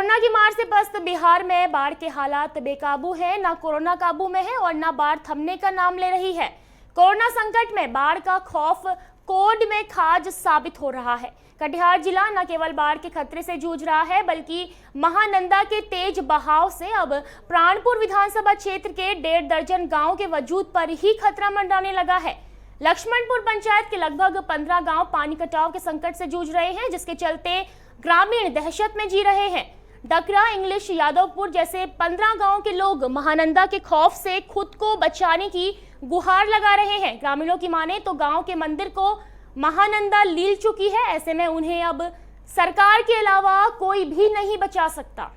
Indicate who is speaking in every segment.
Speaker 1: Corona की मार से पस्त बिहार में बाढ़ के हालात बेकाबू है। ना कोरोना काबू में है और ना बाढ़ थमने का नाम ले रही है। कोरोना संकट में बाढ़ का खौफ कोड में खाज साबित हो रहा है। कटिहार जिला न केवल बाढ़ के खतरे से जूझ रहा है बल्कि महानंदा के तेज बहाव से अब प्राणपुर विधानसभा क्षेत्र के 1.5 दर्जन गांव के वजूद पर ही खतरा मंडराने लगा है। लक्ष्मणपुर पंचायत के लगभग 15 गांव पानी कटाव के संकट से जूझ रहे हैं, जिसके चलते ग्रामीण दहशत में जी रहे हैं। डकरा, इंग्लिश, यादवपुर जैसे 15 गांव के लोग महानंदा के खौफ से खुद को बचाने की गुहार लगा रहे हैं। ग्रामीणों की माने तो गांव के मंदिर को महानंदा लील चुकी है। ऐसे में उन्हें अब सरकार के अलावा कोई भी नहीं बचा सकता।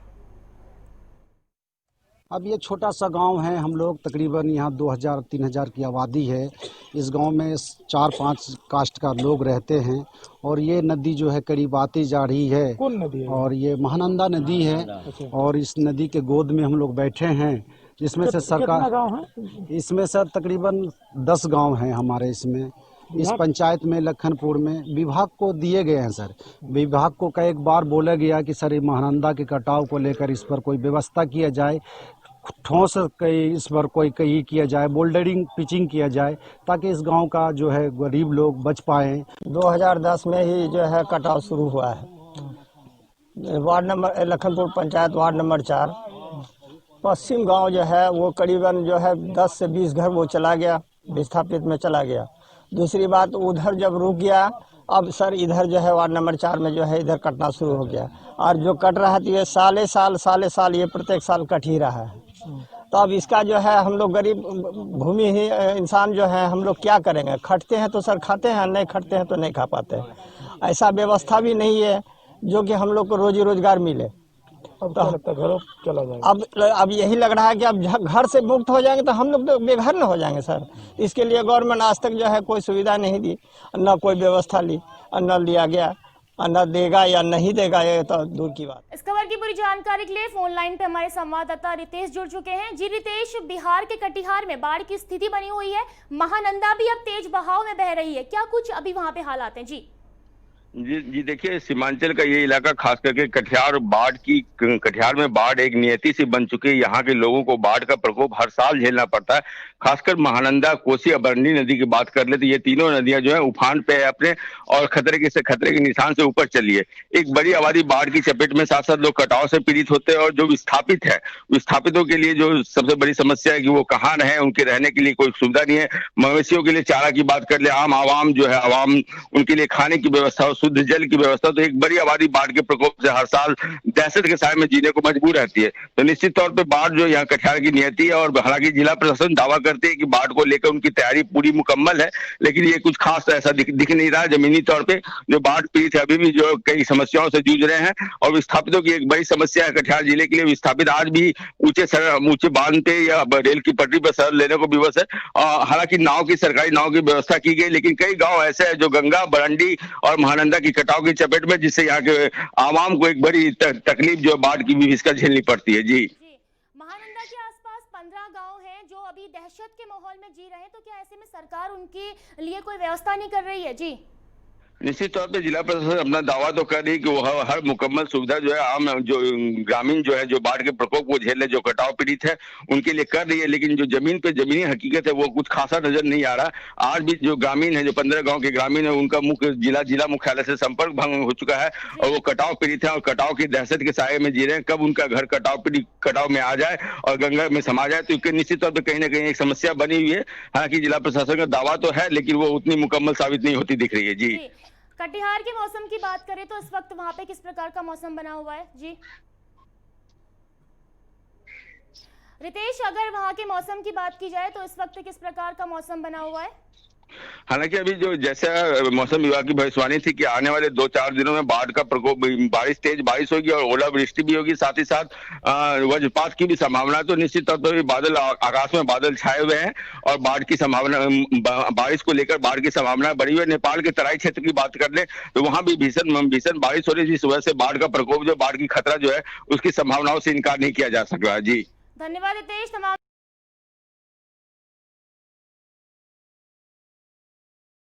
Speaker 2: अब ये छोटा सा गांव है, हम लोग तकरीबन यहाँ 2000-3000 की आबादी है। इस गांव में 4-5 कास्ट का लोग रहते हैं और ये नदी जो है करीब आती जा रही है।
Speaker 3: कौन नदी है?
Speaker 2: और ये महानंदा नदी है। और इस नदी के गोद में हम लोग बैठे हैं, जिसमें से सरकार,
Speaker 3: गाँव है?
Speaker 2: इसमें सर तकरीबन 10 गाँव हैं हमारे इसमें। इस पंचायत में लखनपुर में विभाग को दिए गए हैं सर। विभाग को कई बार बोला गया कि सर महानंदा के कटाव को लेकर इस पर कोई व्यवस्था किया जाए, ठोस इस पर कोई कहीं किया जाए, बोल्डरिंग पिचिंग किया जाए, ताकि इस गांव का जो है गरीब लोग बच पाएं।
Speaker 4: 2010 में ही जो है कटाव शुरू हुआ है। Ward number Lakhanpur panchayat ward number 4 पश्चिम गांव जो है वो करीबन जो है 10 से 20 घर वो चला गया, विस्थापित में चला गया। दूसरी बात, उधर जब रुक गया, अब सर इधर जो है वार्ड नंबर 4 में जो है इधर कटना शुरू हो गया। और जो कट रहा था ये साले साल ये प्रत्येक साल कट ही रहा है। तो अब इसका जो है हम लोग गरीब भूमि ही इंसान जो है हम लोग क्या करेंगे? खटते हैं तो सर खाते हैं, नहीं खटते हैं तो नहीं खा पाते हैं। ऐसा व्यवस्था भी नहीं है जो कि हम लोग को रोजी रोजगार मिले।
Speaker 3: अब तो लगता है घरों चला जाएगा।
Speaker 4: अब यही लग रहा है कि अब घर से मुक्त हो जाएंगे तो हम लोग तो बेघर न हो जाएंगे सर। इसके लिए गवर्नमेंट आज तक जो है कोई सुविधा नहीं दी, न कोई व्यवस्था ली, न लिया गया, न देगा या नहीं देगा, ये तो दूर की बात।
Speaker 1: इस खबर की पूरी जानकारी के लिए फोन लाइन पे हमारे संवाददाता रितेश जुड़ चुके हैं। जी रितेश, बिहार के कटिहार में बाढ़ की स्थिति बनी हुई है, महानंदा भी अब तेज बहाव में बह रही है, क्या कुछ अभी वहां पे हालात हैं?
Speaker 5: जी देखिए, सीमांचल का ये इलाका खास करके कटिहार में बाढ़ एक नियति सी बन चुकी है। यहाँ के लोगों को बाढ़ का प्रकोप हर साल झेलना पड़ता है। खासकर महानंदा, कोसी, अबरनी नदी की बात कर ले तो ये तीनों नदियां जो है उफान पे है अपने, और खतरे के निशान से ऊपर चली है। एक बड़ी आबादी बाढ़ की चपेट में, साथ साथ लोग कटाव से पीड़ित होते हैं। और जो विस्थापित है, विस्थापितों के लिए जो सबसे बड़ी समस्या है कि वो कहाँ रहे, उनके रहने के लिए कोई सुविधा नहीं है। मवेशियों के लिए चारा की बात कर ले, आवाम जो है उनके लिए खाने की व्यवस्था, शुद्ध जल की व्यवस्था, तो एक बड़ी आबादी बाढ़ के प्रकोप से हर साल दहशत के साए में जीने को मजबूर रहती है। तो निश्चित तौर पे बाढ़ जो यहाँ कटिहार की नियति है, और हालांकि जिला प्रशासन दावा करते हैं कि बाढ़ को लेकर उनकी तैयारी पूरी मुकम्मल है, लेकिन ये कुछ खास ऐसा दिख नहीं रहा। जमीनी तौर पे जो बाढ़ पीड़ित है अभी भी जो कई समस्याओं से जूझ रहे हैं, और विस्थापितों की एक बड़ी समस्या है कटिहार जिले के लिए। विस्थापित आज भी ऊंचे बांध पे या रेल की पटरी पर सर लेने को विवश है। हालांकि सरकारी नाव की व्यवस्था की गई, लेकिन कई गाँव ऐसे है जो गंगा, बरंडी और महानंदा की कटाव की चपेट में, जिससे यहाँ के आवाम को एक बड़ी तकलीफ जो बाढ़ की भी इसका झेलनी पड़ती है। जी,
Speaker 1: महानंदा के आसपास 15 गांव हैं जो अभी दहशत के माहौल में जी रहे हैं, तो क्या ऐसे में सरकार उनके लिए कोई व्यवस्था नहीं कर रही है? जी,
Speaker 5: निश्चित तौर पे जिला प्रशासन अपना दावा तो कर रही है कि वो हर मुकम्मल सुविधा जो है आम जो ग्रामीण जो है जो बाढ़ के प्रकोप को झेल रहे, जो कटाव पीड़ित है, उनके लिए कर रही है। लेकिन जो जमीनी हकीकत है वो कुछ खासा नजर नहीं आ रहा। आज भी जो ग्रामीण है, जो 15 गांव के ग्रामीण है, उनका जिला मुख्यालय से संपर्क भंग हो चुका है, और वो कटाव पीड़ित है और कटाव की दहशत के साये में जी रहे हैं। कब उनका घर कटाव में आ जाए और गंगा में समा जाए, तो निश्चित तौर पर कहीं ना कहीं एक समस्या बनी हुई है। हालांकि जिला प्रशासन का दावा तो है, लेकिन वो उतनी मुकम्मल साबित नहीं होती दिख रही है। जी,
Speaker 1: कटिहार के मौसम की बात करें तो इस वक्त वहां पे किस प्रकार का मौसम बना हुआ है? जी रितेश, अगर वहां के मौसम की बात की जाए तो इस वक्त किस प्रकार का मौसम बना हुआ है?
Speaker 5: हालांकि अभी जो जैसा मौसम विभाग की भविष्यवाणी थी कि आने वाले 2-4 दिनों में बाढ़ का प्रकोप, तेज बारिश होगी और ओलावृष्टि भी होगी, साथ ही साथ वज्रपात की भी संभावना है। तो निश्चित तौर पर आकाश में बादल छाए हुए हैं और बाढ़ की संभावना, बारिश को लेकर बाढ़ की संभावना बढ़ी हुई है। नेपाल के तराई क्षेत्र की बात कर ले तो वहां भी भीषण बारिश हो रही है, जिस वजह से बाढ़ का प्रकोप, जो बाढ़ की खतरा जो है उसकी संभावनाओं से इनकार नहीं किया जा सक रहा है। जी,
Speaker 1: धन्यवाद रितेश।